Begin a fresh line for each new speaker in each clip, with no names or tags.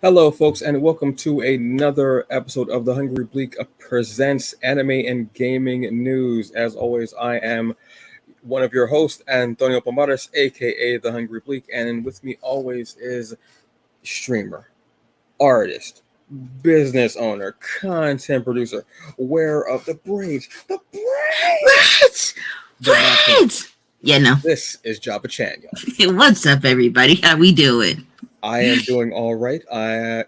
Hello, folks, and welcome to another episode of The Hungry Bleak presents anime and gaming news. As always, I am one of your hosts, Antonio Pomares, aka The Hungry Bleak, and with me always is streamer, artist, business owner, content producer, wearer of the braids. The braids!
Braids! Yeah, no.
This is Jabba Chan, y'all.
What's up, everybody? How we doing?
I am doing all right.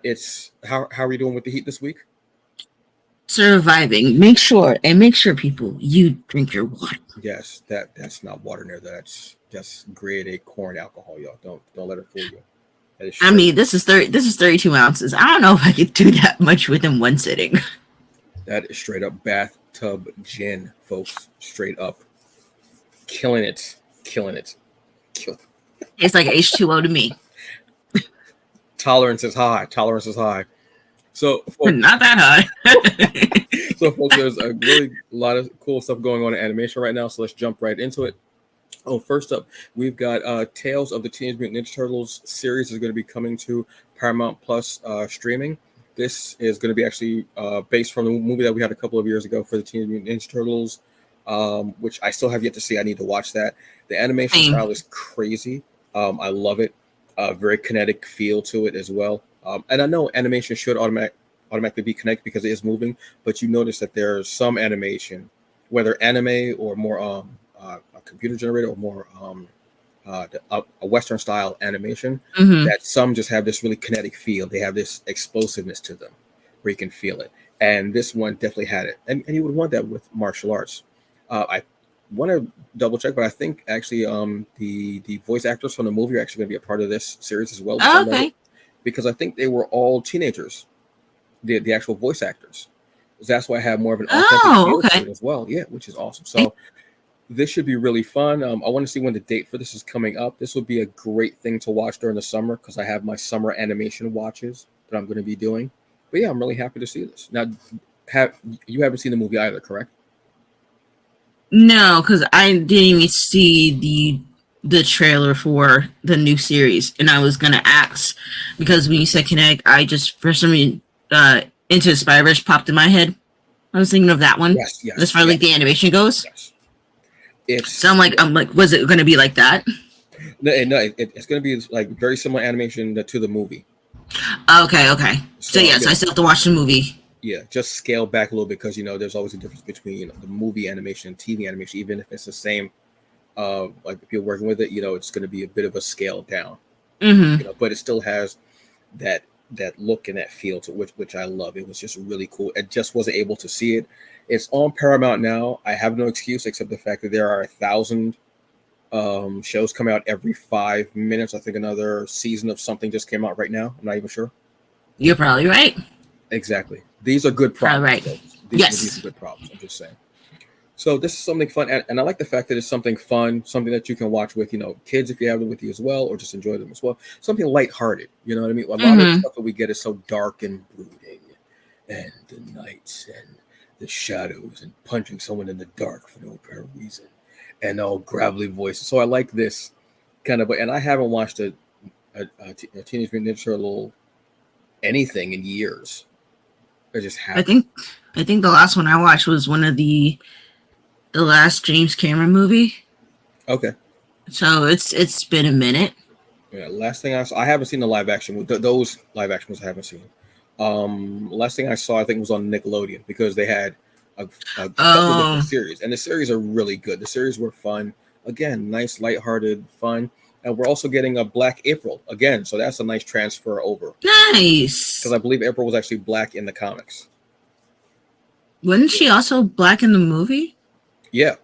It's how are you doing with the heat this week?
Surviving. Make sure people, you drink your water.
Yes, that's not water in there. That's just grade A corn alcohol, y'all. Don't let it fool you.
I mean, this is 32 ounces. I don't know if I could do that much within one sitting.
That is straight up bathtub gin, folks. Straight up, killing it.
It's like H2O to me.
Tolerance is high. So, folks,
not that high.
So, folks, there's a really lot of cool stuff going on in animation right now. So let's jump right into it. Oh, first up, we've got Tales of the Teenage Mutant Ninja Turtles series is going to be coming to Paramount Plus streaming. This is going to be actually based from the movie that we had a couple of years ago for the Teenage Mutant Ninja Turtles, which I still have yet to see. I need to watch that. The animation style is crazy. I love it. Very kinetic feel to it as well. And I know animation should automatically be kinetic because it is moving, but you notice that there's some animation, whether anime or more a computer generated or more a Western style animation, that some just have this really kinetic feel. They have this explosiveness to them where you can feel it. And this one definitely had it. And you would want that with martial arts. I want to double check, but I think actually the voice actors from the movie are actually going to be a part of this series as well.
Oh, okay.
Because I think they were all teenagers, the actual voice actors. That's why I have more of an authentic feel to it as well. Yeah, which is awesome. So this should be really fun. I want to see when the date for this is coming up. This would be a great thing to watch during the summer because I have my summer animation watches that I'm going to be doing. But yeah, I'm really happy to see this. Now, you haven't seen the movie either, correct?
No, because I didn't even see the trailer for the new series, and I was gonna ask because when you said Kinetic, I just for some reason Into the Spider-Verse popped in my head. I was thinking of that one.
Yes.
As far as like the animation goes.
Yes.
So I'm like, was it gonna be like that?
No, it's gonna be like very similar animation to the movie.
Okay. So yes, I still have to watch the movie.
Yeah, just scale back a little bit because there's always a difference between the movie animation and TV animation. Even if it's the same, like if you're working with it, it's going to be a bit of a scale down. But it still has that look and that feel to which I love. It was just really cool. I just wasn't able to see it. It's on Paramount now. I have no excuse except the fact that there are 1,000 shows coming out every 5 minutes. I think another season of something just came out right now. I'm not even sure.
You're probably right.
Exactly. These are good problems.
Right.
These are good problems. I'm just saying. So this is something fun, and I like the fact that it's something fun, something that you can watch with, kids if you have them with you as well, or just enjoy them as well. Something lighthearted. You know what I mean? A lot of the stuff that we get is so dark and brooding, and the nights and the shadows and punching someone in the dark for no apparent reason, and all gravelly voices. So I like this kind of, and I haven't watched a Teenage Mutant Ninja Turtle anything in years.
I think the last one I watched was one of the last James Cameron movie. Okay. So it's been a minute.
Yeah, last thing I saw, I haven't seen the live action. Those live action ones I haven't seen. Last thing I saw, I think, was on Nickelodeon because they had a couple of different series, and the series are really good. The series were fun. Again, nice, lighthearted, fun. And we're also getting a Black April again, so that's a nice transfer over.
Nice.
Because I believe April was actually black in the comics.
Wasn't she also black in the movie?
Yeah.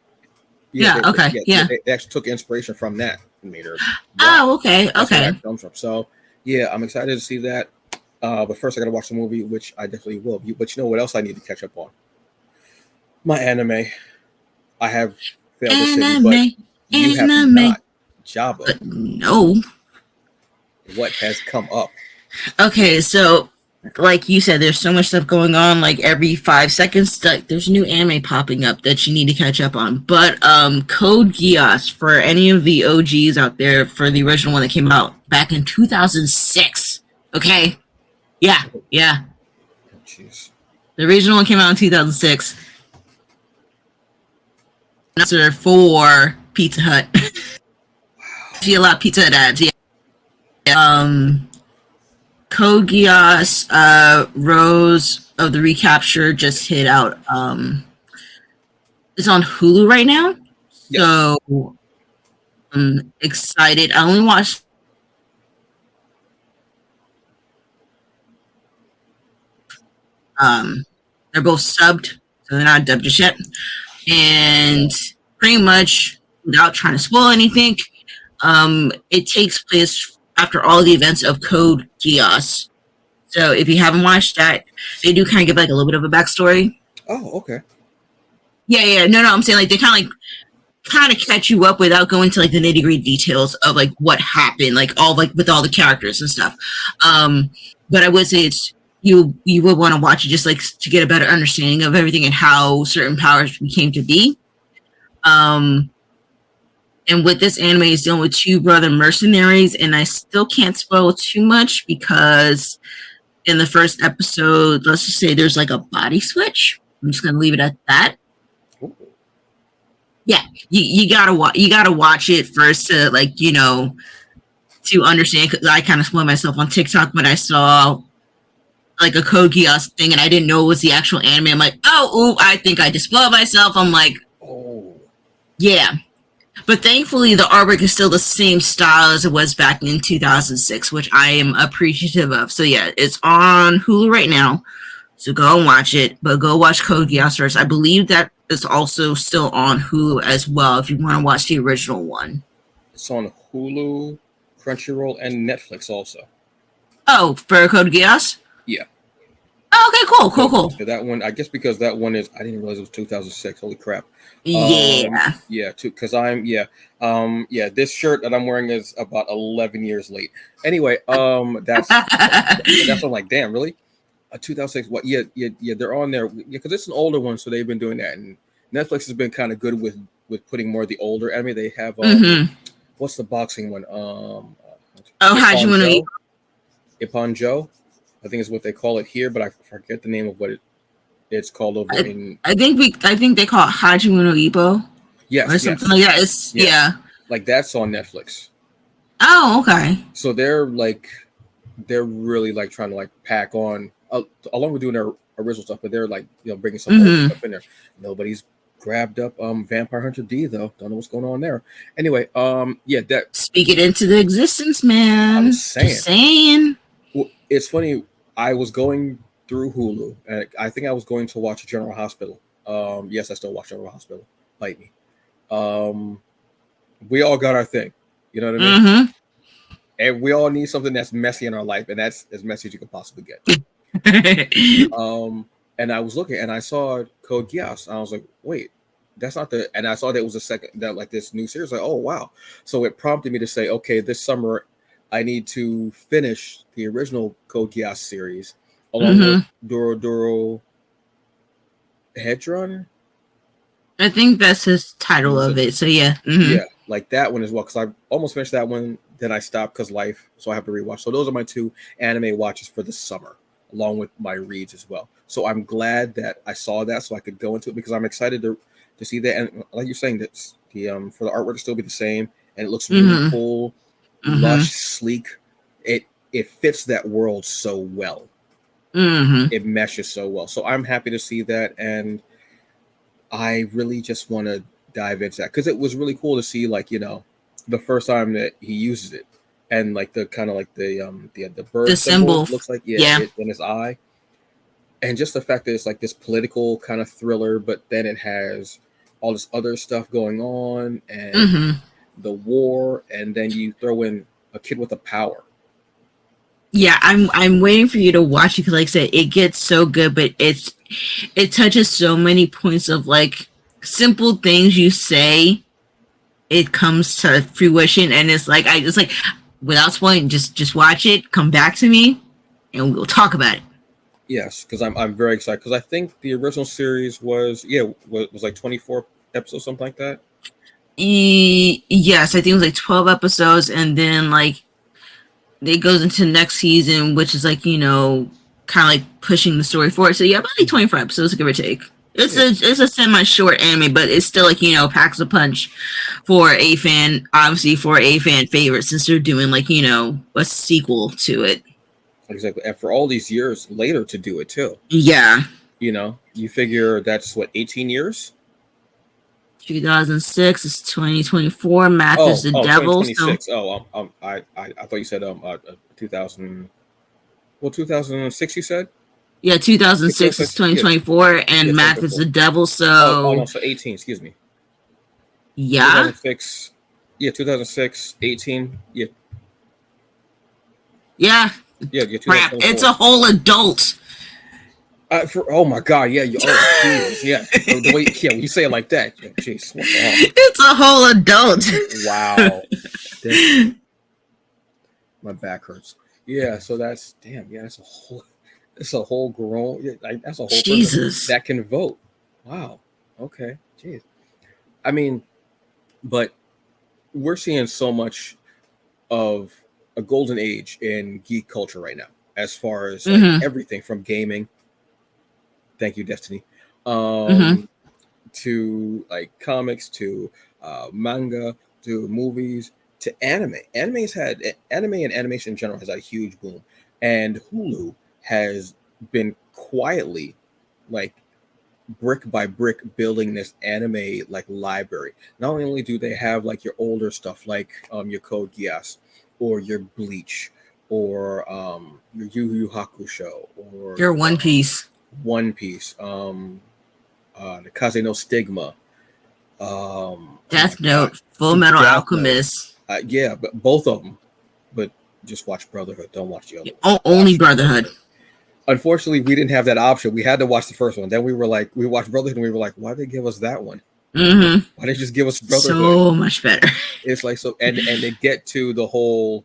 Okay.
They actually took inspiration from that and made her black.
Oh, okay.
That's where that comes from. So, yeah, I'm excited to see that. But first, I got to watch the movie, which I definitely will. But you know what else I need to catch up on? My anime. I have failed to say, but you have not. Jabba.
No.
What has come up?
Okay, so like you said, there's so much stuff going on. Like every 5 seconds, there's a new anime popping up that you need to catch up on. But Code Geass, for any of the OGs out there, for the original one that came out back in 2006. Okay, Yeah.
Oh, jeez.
The original one came out in 2006. Answer for Pizza Hut. See a lot of Pizza Hut ads. Yeah. Code Geass, Rose of the Recapture just hit out. It's on Hulu right now.
Yes.
So I'm excited. I only watched they're both subbed, so they're not dubbed just yet. And pretty much without trying to spoil anything, it takes place after all the events of Code Geass. So if you haven't watched that, they do kind of give like a little bit of a backstory.
Oh, okay.
Yeah. No. I'm saying like they kind of catch you up without going to like the nitty gritty details of like what happened, like all like with all the characters and stuff. But I would say it's you would want to watch it just like to get a better understanding of everything and how certain powers became to be. And with this anime is dealing with two brother mercenaries, and I still can't spoil too much because in the first episode, let's just say there's like a body switch. I'm just gonna leave it at that.
Ooh.
Yeah, you gotta watch it first to like to understand. Because I kind of spoiled myself on TikTok when I saw like a Code Geass thing and I didn't know it was the actual anime. I'm like, oh, I think I just spoiled myself. I'm like,
Oh.
yeah. But thankfully, the artwork is still the same style as it was back in 2006, which I am appreciative of. So yeah, it's on Hulu right now. So go and watch it, but go watch Code Geass first. I believe that is also still on Hulu as well if you want to watch the original one.
It's on Hulu, Crunchyroll, and Netflix also.
Oh, for Code Geass?
Yeah.
Oh, okay, cool.
So that one, I guess because that one is, I didn't realize it was 2006. Holy crap.
Yeah.
Yeah, because this shirt that I'm wearing is about 11 years late. Anyway, that's I'm like, damn, really? 2006. What? Yeah. They're on there. Yeah, because it's an older one, so they've been doing that, and Netflix has been kind of good with putting more of the older anime. They have what's the boxing one?
Hajime
Ippon Joe, I think is what they call it here, but I forget the name of what it's called over in.
I think they call it Hajime no Ippo.
Yes,
or something like that. It's yeah.
Like that's on Netflix.
Oh, okay.
So they're really like trying to like pack on along with doing their original stuff, but they're like bringing some old stuff in there. Nobody's grabbed up Vampire Hunter D though. Don't know what's going on there. Anyway, that
speak it into the existence, man.
I'm saying.
Just saying.
Well, it's funny. I was going through Hulu, and I think I was going to watch General Hospital. Yes, I still watch General Hospital. Bite me. We all got our thing. You know what I mean? And we all need something that's messy in our life, and that's as messy as you can possibly get. And I was looking, and I saw Code Geass, and I was like, wait, that's not the. And I saw that it was a second that like this new series. Like, oh wow! So it prompted me to say, okay, this summer I need to finish the original Code Geass series along with Doro Hedron.
I think that's his title of it. So yeah.
Yeah, like that one as well. Because I almost finished that one, then I stopped because life. So I have to rewatch. So those are my two anime watches for the summer, along with my reads as well. So I'm glad that I saw that, so I could go into it because I'm excited to see that. And like you're saying, that the for the artwork to still be the same, and it looks really cool, lush, sleek. It fits that world so well. It meshes so well. So I'm happy to see that, and I really just want to dive into that because it was really cool to see, like, the first time that he uses it, and like the kind of like the bird
the symbol
looks like in his eye, and just the fact that it's like this political kind of thriller, but then it has all this other stuff going on and the war, and then you throw in a kid with a power.
Yeah, I'm waiting for you to watch it because, like I said, it gets so good, but it touches so many points of like simple things you say, it comes to fruition, and it's like I just like without spoiling, just watch it, come back to me, and we'll talk about it.
Yes, because I'm very excited because I think the original series was like 24 episodes, something like that.
Yes, I think it was like 12 episodes, and then like it goes into next season, which is like, kind of like pushing the story forward. So yeah, about like 24 episodes, give or take. It's a semi short anime, but it's still like, packs a punch for a fan, obviously for a fan favorite, since they're doing like, a sequel to it.
Exactly. And for all these years later to do it too.
Yeah.
You figure that's what, 18 years?
2006 is 2024. Math is the devil. So
2026. I thought you said 2000. Well, 2006. You said.
Yeah, 2006 is 2024, and math is the devil. So
no, so 18. Excuse me.
Yeah.
2006. Yeah, 2006. 18. Yeah.
Yeah.
Yeah.
Crap! It's a whole adult.
Oh my god! Yeah. Geez, yeah. The way, when you say it like that, jeez.
It's a whole adult.
Wow. My back hurts. Yeah. So that's damn. Yeah. That's a whole. It's a whole grown. That's a whole
Jesus
that can vote. Wow. Okay. Jeez. I mean, but we're seeing so much of a golden age in geek culture right now, as far as everything from gaming. Thank you, Destiny. To like comics, to manga, to movies, to anime. Anime and animation in general has had a huge boom, and Hulu has been quietly, like, brick by brick, building this anime like library. Not only do they have like your older stuff like your Code Geass or your Bleach or your Yu Yu Hakusho or
your One Piece,
the Kaze no Stigma,
Death Note, Full Metal Alchemist.
Yeah, but both of them. But just watch Brotherhood. Don't watch the other
one. Only Brotherhood.
Unfortunately, we didn't have that option. We had to watch the first one. Then we watched Brotherhood, and we were like, why did they give us that one? Why did they just give us Brotherhood?
So much better.
It's like so, and they get to the whole.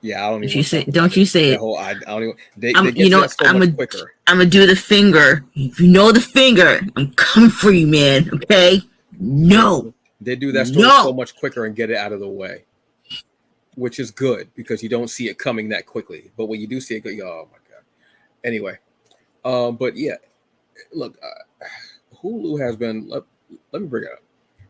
Yeah, I don't even.
Don't you say it?
I don't even. They get to that so much quicker.
I'm gonna do the finger. If you know the finger, I'm coming for you, man. Okay? No.
They do that story so much quicker and get it out of the way, which is good because you don't see it coming that quickly. But when you do see it, you go, oh my god. Anyway, but yeah, look, Hulu has been. Let me bring it up.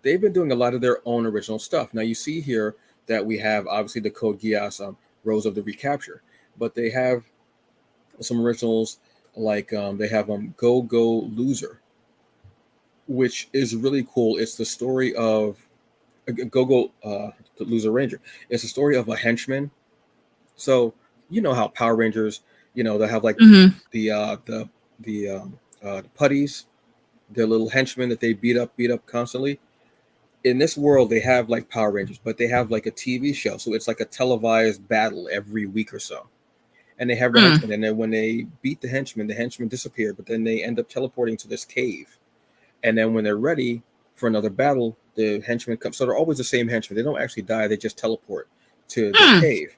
They've been doing a lot of their own original stuff. Now you see here that we have obviously the Code Geass, Rose of the Recapture, but they have some originals like they have Go Go Loser, which is really cool. It's the story of Go Go the Loser Ranger. It's the story of a henchman. So you know how Power Rangers, they have like the putties, their little henchmen that they beat up constantly. In this world, they have like Power Rangers, but they have like a TV show. So it's like a televised battle every week or so. And they have the henchmen. And then when they beat the henchmen disappear, but then they end up teleporting to this cave. And then when they're ready for another battle, the henchmen come. So they're always the same henchmen. They don't actually die. They just teleport to the cave.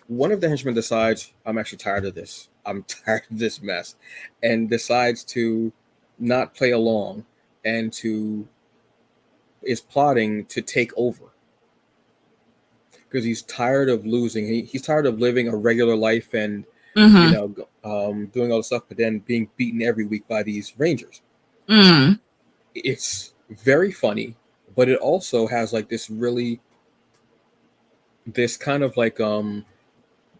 One of the henchmen decides, I'm actually tired of this. I'm tired of this mess. And decides to not play along and is plotting to take over because he's tired of losing. He's tired of living a regular life and doing all the stuff, but then being beaten every week by these Rangers. It's very funny, but it also has like this kind of like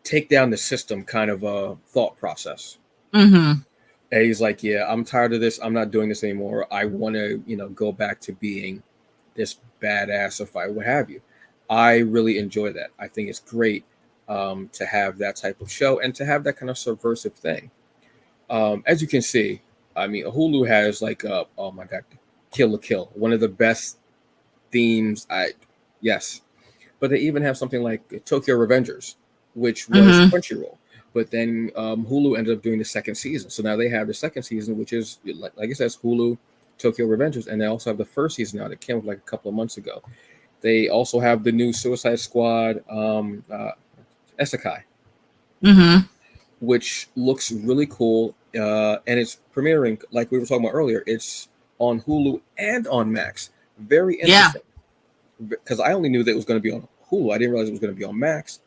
take down the system kind of a thought process. And he's like, yeah, I'm tired of this. I'm not doing this anymore. I want to go back to being this badass or fight, what have you. I really enjoy that. I think it's great to have that type of show and to have that kind of subversive thing. As you can see, I mean, Hulu has like, oh my god, Kill la Kill, one of the best themes. Yes, but they even have something like Tokyo Revengers, which was Crunchyroll. But then Hulu ended up doing the second season. So now they have the second season, which is, like it says, Hulu Tokyo Revengers. And they also have the first season now that came like a couple of months ago. They also have the new Suicide Squad Isekai, which looks really cool. And it's premiering, like we were talking about earlier, it's on Hulu and on Max. Very interesting. Because I only knew that it was going to be on Hulu. I didn't realize it was going to be on Max,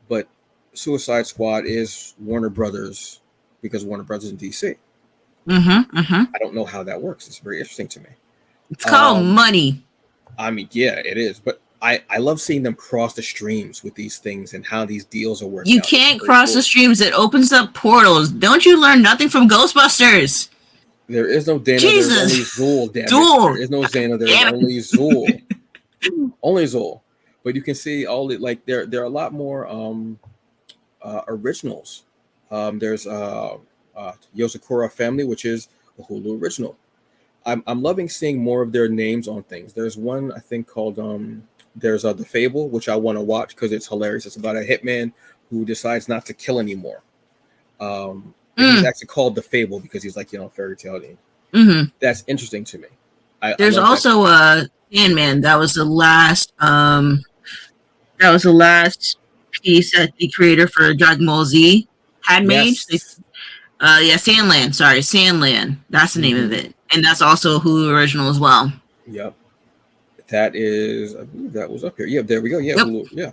but Suicide Squad is Warner Brothers because Warner Brothers in DC. I don't know how that works. It's very interesting to me.
It's called money.
I mean, yeah, it is, but I love seeing them cross the streams with these things and how these deals are working.
You can't cross the streams. It opens up portals. Don't you learn nothing from Ghostbusters?
There is no Dana.
Jesus.
There's only Zool. Damn
Zool.
There is no Dana. There's only Zool. Only Zool. But you can see all the like there are a lot more originals. There's Yozakura Family, which is a Hulu original. I'm loving seeing more of their names on things. There's one I think called there's The Fable, which I want to watch because it's hilarious. It's about a hitman who decides not to kill anymore. He's actually called The Fable because he's like, fairy tale. That's interesting to me.
There's also Sandman. That was the last piece that the creator for Dragon Ball Z had made.
Yes.
Sandland. Sorry, Sandland. That's the name of it, and that's also a Hulu original as well.
Yep. That is, I believe that was up here. Yeah, there we go. Yeah,
Yep.
Hulu, yeah,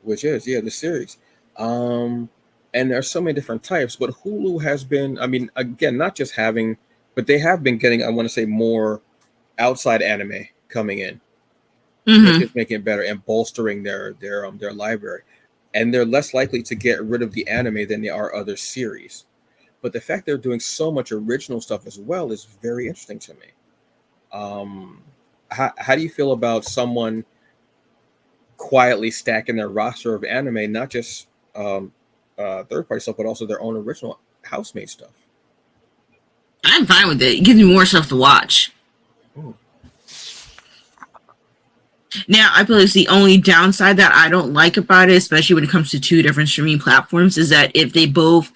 which is the series. And there's so many different types, but Hulu has been, I mean, again, not just having, but they have been getting, I want to say, more outside anime coming in, just making it better and bolstering their library, and they're less likely to get rid of the anime than they are other series. But the fact they're doing so much original stuff as well is very interesting to me. How do you feel about someone quietly stacking their roster of anime, not just third-party stuff, but also their own original house-made stuff?
I'm fine with it. It gives me more stuff to watch.
Ooh.
Now, I believe the only downside that I don't like about it, especially when it comes to two different streaming platforms, is that if they both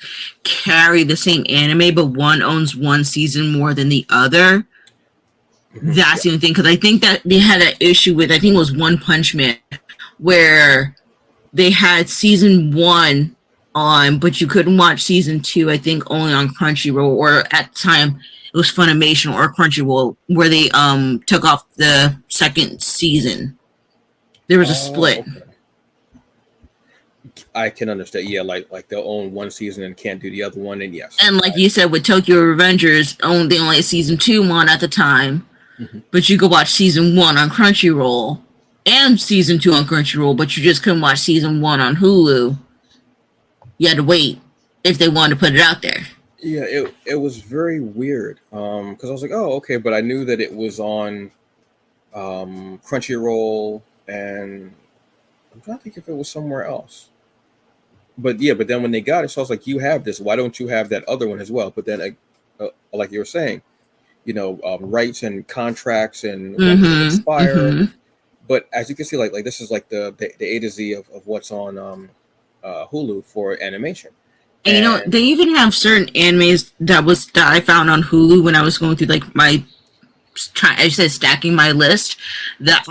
carry the same anime, but one owns one season more than the other, that's the only thing. Because I think that they had an issue with, I think it was One Punch Man, where they had season 1 on, but you couldn't watch season 2, I think only on Crunchyroll, or at the time it was Funimation or Crunchyroll, where they took off the second season. There was a split.
Okay. I can understand. Yeah, like they'll own one season and can't do the other one, and yes.
And like you said, with Tokyo Revengers, they only had season 2 on at the time, but you could watch season 1 on Crunchyroll and season 2 on Crunchyroll, but you just couldn't watch season 1 on Hulu. You had to wait if they wanted to put it out there.
Yeah, it was very weird because I was like, oh, okay, but I knew that it was on Crunchyroll, and I'm trying to think if it was somewhere else. But then when they got it, so I was like, you have this. Why don't you have that other one as well? But then, like you were saying, rights and contracts and when they expire. But as you can see, like this is like the A to Z of what's on Hulu for animation.
And they even have certain animes that I found on Hulu when I was going through like stacking my list that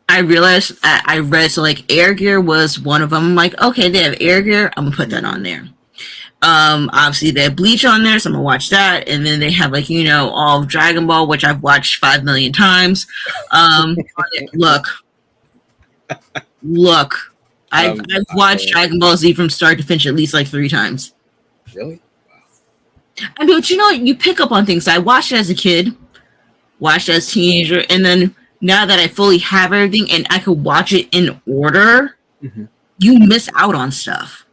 I realized I read. So like Air Gear was one of them. I'm like, okay, they have Air Gear, I'm gonna put that on there. Obviously they have Bleach on there, so I'm gonna watch that. And then they have like, all of Dragon Ball, which I've watched 5 million times. Look, I've watched Dragon Ball Z from start to finish at least like 3 times.
Really? Wow.
I mean, but you pick up on things. I watched it as a kid, watched it as a teenager, and then now that I fully have everything and I could watch it in order, you miss out on stuff.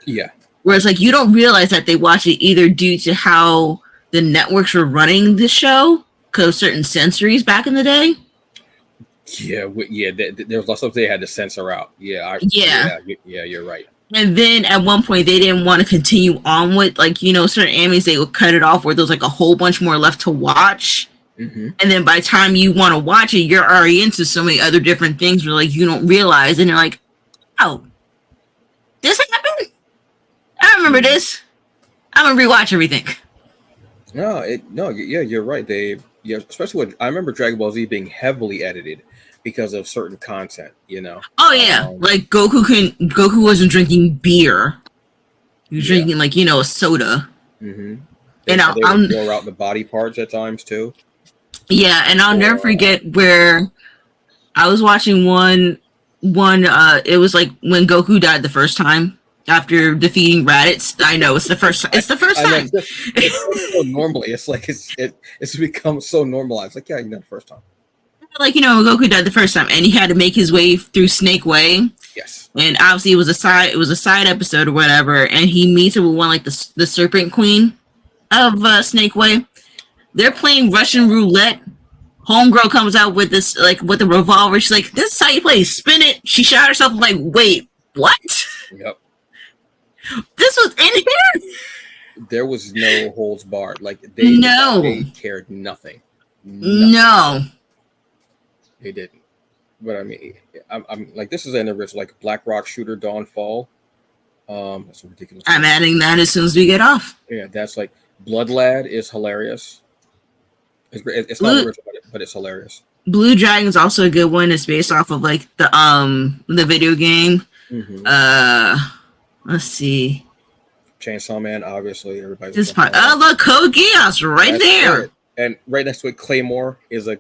Yeah.
Whereas like you don't realize that they watch it either due to how the networks were running the show, because of certain sensories back in the day.
Yeah, there was lots of stuff they had to censor out. Yeah, you're right.
And then at one point they didn't want to continue on with like certain animes. They would cut it off where there's like a whole bunch more left to watch. And then by the time you want to watch it, you're already into so many other different things where like you don't realize, and you're like, oh, this happened? I remember this. I'm gonna rewatch everything.
You're right. Especially when I remember Dragon Ball Z being heavily edited because of certain content,
Oh yeah, like Goku wasn't drinking beer. He was drinking like a soda.
And
they
would throw out the body parts at times too.
Yeah, and I'll never forget where I was watching one one. It was like when Goku died the first time after defeating Raditz. I know it's the first. It's the first
I know
time.
it's so normally. It's like it's become so normalized. Like yeah, you know, the first time.
Like Goku died the first time, and he had to make his way through Snake Way.
Yes.
And obviously, it was a side. It was a side episode or whatever. And he meets up with one like the Serpent Queen of Snake Way. They're playing Russian roulette. Homegirl comes out with this like with a revolver. She's like, "This is how you play. Spin it." She shot herself. I'm like, wait, what?
Yep.
This was in here.
There was no holds barred. Like they cared nothing.
No.
They didn't. But I mean, I'm like this is an original like Black Rock Shooter Dawn Fall. That's ridiculous.
I'm adding that as soon as we get off.
Yeah, that's like Blood Lad is hilarious. It's not original, but it's hilarious.
Blue Dragon is also a good one. It's based off of like the video game.
Mm-hmm.
Let's see.
Chainsaw Man, obviously everybody's.
Look, Code Geass right that's there.
It. And right next to it, Claymore is a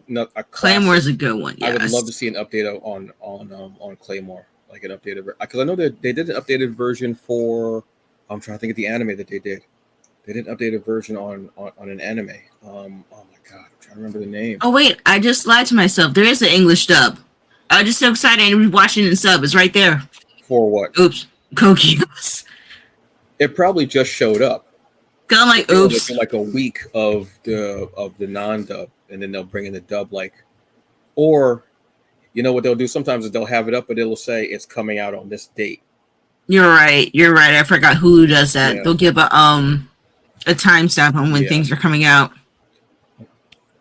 Claymore is a good one. Yes.
I would love to see an update on Claymore, like an updated because I know that they did an updated version for. I'm trying to think of the anime that they did. They did an updated version on an anime. Oh my god, I'm trying to remember the name.
Oh wait, I just lied to myself. There is an English dub. I'm just so excited and watching it in sub. It's right there.
For what?
Oops, Code Geass.
It probably just showed up.
I'm like, oops.
Like a week of the non-dub, and then they'll bring in the dub. Like, or you know what they'll do? Sometimes they'll have it up, but it'll say it's coming out on this date.
You're right. I forgot Hulu does that. Yeah. They'll give a timestamp on when things are coming out.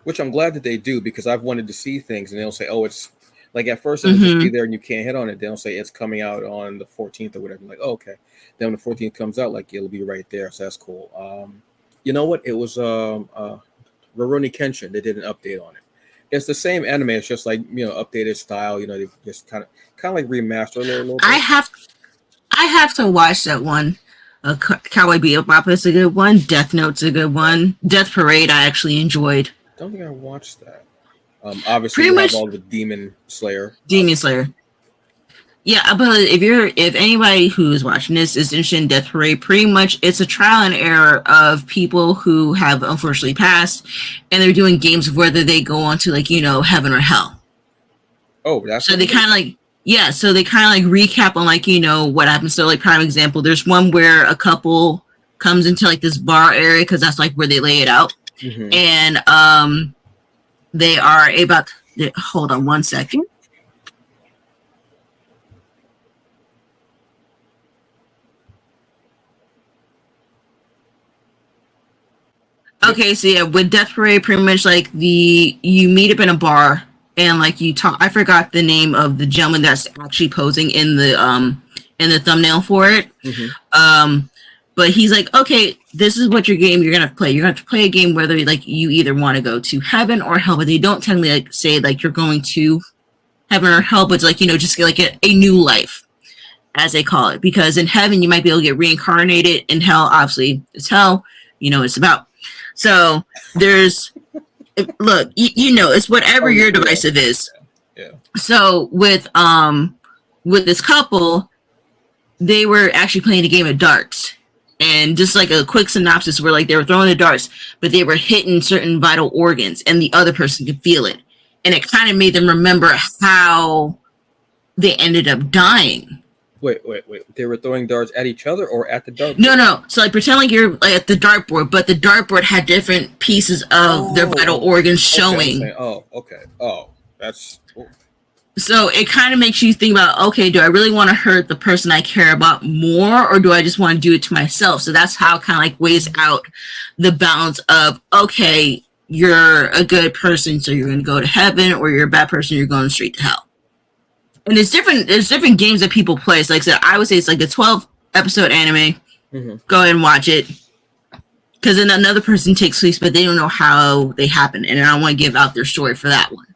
Which I'm glad that they do because I've wanted to see things, and they'll say, "Oh, it's." Like at first, it'll just be there and you can't hit on it. They'll say it's coming out on the 14th or whatever. I'm like, oh, okay. Then when the 14th comes out, like it'll be right there. So that's cool. You know what? It was Rurouni Kenshin. They did an update on it. It's the same anime. It's just like updated style. They just kind of like remastered a little bit.
I have to watch that one. Cowboy Bebop is a good one. Death Note's a good one. Death Parade I actually enjoyed.
Don't think I watched that. Obviously, you have all the Demon Slayer.
Yeah, but if anybody who's watching this is interested in Death Parade, pretty much it's a trial and error of people who have unfortunately passed, and they're doing games of whether they go on to heaven or hell.
Oh, that's
so they kind of recap on what happens. So like prime example, there's one where a couple comes into like this bar area because that's like where they lay it out, and they are about. Hold on one second. Okay, so yeah, with Death Parade, pretty much like you meet up in a bar and like you talk. I forgot the name of the gentleman that's actually posing in the thumbnail for it. But he's like, okay, this is what your game you're gonna play. You're gonna have to play a game whether like you either want to go to heaven or hell, but they don't technically like say like you're going to heaven or hell, but it's like just get like a new life, as they call it. Because in heaven you might be able to get reincarnated. In hell, obviously, it's hell. It's about. So there's, look, it's whatever your divisive is.
Yeah.
So with this couple, they were actually playing a game of darts. And just like a quick synopsis where like they were throwing the darts, but they were hitting certain vital organs and the other person could feel it. And it kind of made them remember how they ended up dying.
Wait. They were throwing darts at each other or at the dartboard?
No. So like pretend like you're like at the dartboard, but the dartboard had different pieces of their vital organs showing.
Okay. Oh, that's cool.
So it kind of makes you think about, okay, do I really want to hurt the person I care about more, or do I just want to do it to myself? So that's how it kind of like weighs out the balance of, okay, you're a good person, so you're going to go to heaven, or you're a bad person, you're going straight to hell. And there's different games that people play. So like I said, I would say it's like a 12-episode anime. Go ahead and watch it. Because then another person takes place, but they don't know how they happen. And I don't want to give out their story for that one.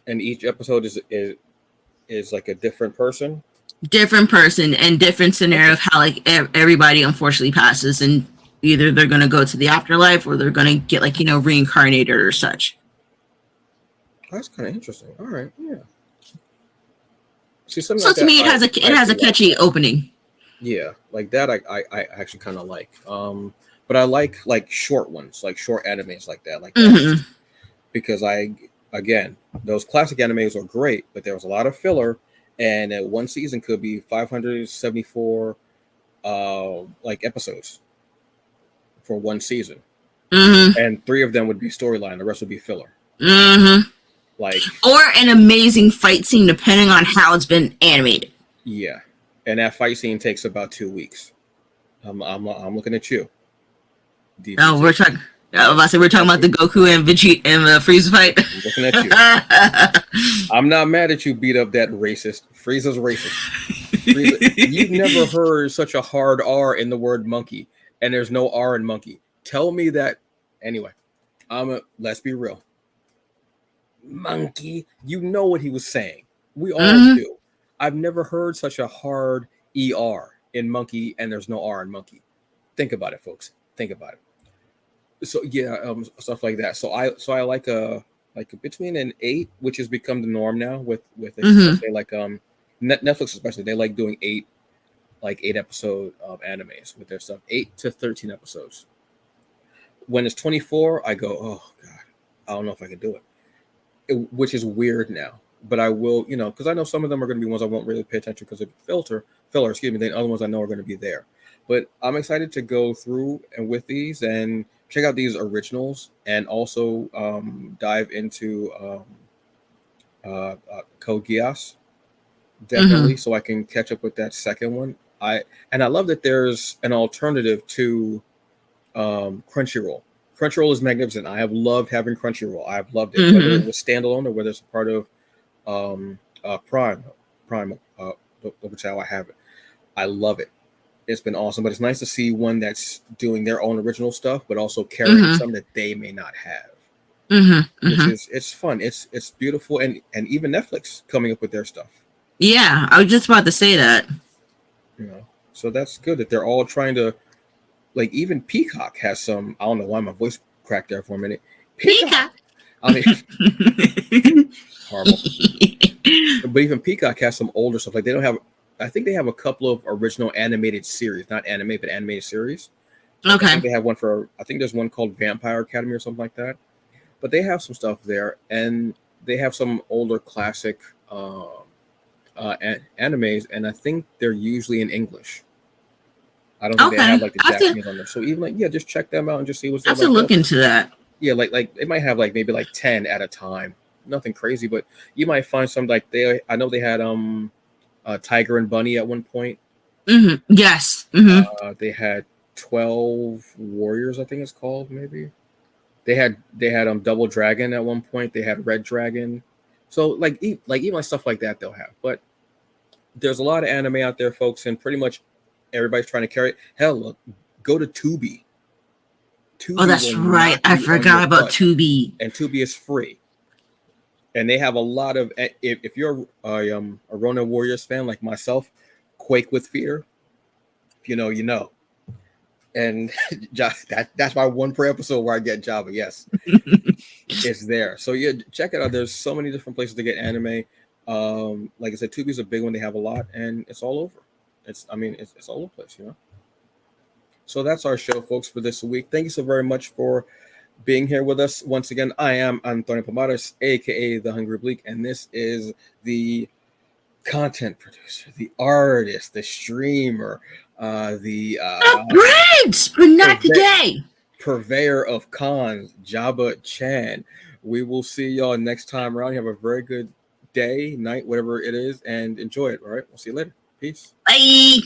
And each episode is like a different person?
Different person and different scenario of how like everybody unfortunately passes. And either they're going to go to the afterlife or they're going to get like, reincarnated or such.
That's kind of interesting. All right. Yeah. See, something
So
like
to
that,
me,
I
it has a
actually like.
catchy opening.
Yeah, like that, I actually kind of like. But I like short ones, like short animes like that, like that,
Hmm.
because again, those classic animes are great, but there was a lot of filler, and one season could be 574 like episodes for one season,
Hmm.
and three of them would be storyline, the rest would be filler.
Hmm.
Like,
Or an amazing fight scene, depending on how it's been animated.
yeah, and that fight scene takes about 2 weeks. I'm looking at you,
Oh,
DBZ.
I was about to say we're
Looking
talking
at
about
you.
the Goku and Vegeta and Frieza fight.
I'm looking at you. I'm not mad at you. Beat up that racist. Frieza's racist. Frieza, you've never heard such a hard R in the word monkey, and there's no R in monkey. Tell me that. Anyway, let's be real. Monkey, you know what he was saying. We all
Hmm.
do. I've never heard such a hard ER in monkey, and there's no R in monkey. Think about it, folks. Think about it. So yeah, stuff like that. So I like a between an 8, which has become the norm now with let's
Hmm.
say like Netflix especially, they like doing 8 episode animes with their stuff, 8 to 13 episodes. When it's 24, I go, oh god, I don't know if I can do which is weird now. But I will, because I know some of them are going to be ones I won't really pay attention because of filler. Excuse me. Then other ones I know are going to be there. But I'm excited to go through and with these and check out these originals and also dive into Code Geass definitely,
Hmm.
so I can catch up with that second one. I love that there's an alternative to Crunchyroll. Crunchyroll is magnificent. I have loved having Crunchyroll. I've loved it, whether it
Hmm.
was standalone or whether it's a part of Prime, which how I have it. I love it. It's been awesome, but it's nice to see one that's doing their own original stuff, but also carrying
Hmm.
some that they may not have,
Hmm.
which
Hmm.
is it's fun. It's beautiful, and even Netflix coming up with their stuff.
Yeah, I was just about to say that.
You know, so that's good that they're all trying to like. Even Peacock has some. I don't know why my voice cracked there for a minute. Peacock.
Pika.
I mean, horrible. But even Peacock has some older stuff. Like they don't have. I think they have a couple of original animated series, not anime, but animated series. Like I
Okay.
think they have one for. I think there's one called Vampire Academy or something like that. But they have some stuff there, and they have some older classic animes, and I think they're usually in English. I don't think they
Okay.
have like the Japanese on there. So even like, yeah, just check them out and just see what's
I
there.
have to
Like
look into that.
yeah, like they might have like maybe like 10 at a time. Nothing crazy, but you might find some like I know they had Tiger and Bunny at one point.
Hmm. Yes. Hmm.
They had 12 Warriors, I think it's called, maybe. They had Double Dragon at one point. They had Red Dragon. So like even like stuff like that they'll have. But there's a lot of anime out there, folks, and pretty much everybody's trying to carry it. Hell, look, go to Tubi.
Oh,
Tubi
that's
will
right.
knock
I
you on your
forgot about
butt,
2B.
and Tubi is free. And they have a lot of if you're a Ronin Warriors fan like myself, quake with fear. If you know, you know. And that's my one per episode where I get Java. Yes, it's there. So yeah, check it out. There's so many different places to get anime. Like I said, Tubi's a big one. They have a lot, and it's all over. It's all over the place. So that's our show, folks, for this week. Thank you so very much for being here with us once again. I am Antonio Pomares, aka the Hungry Bleak, and this is the content producer, the artist, the streamer, the
Prince, but not
purve-
today.
purveyor of cons, Jabba Chan. We will see y'all next time around. You have a very good day, night, whatever it is, and enjoy it. All right, we'll see you later. Peace.
Bye.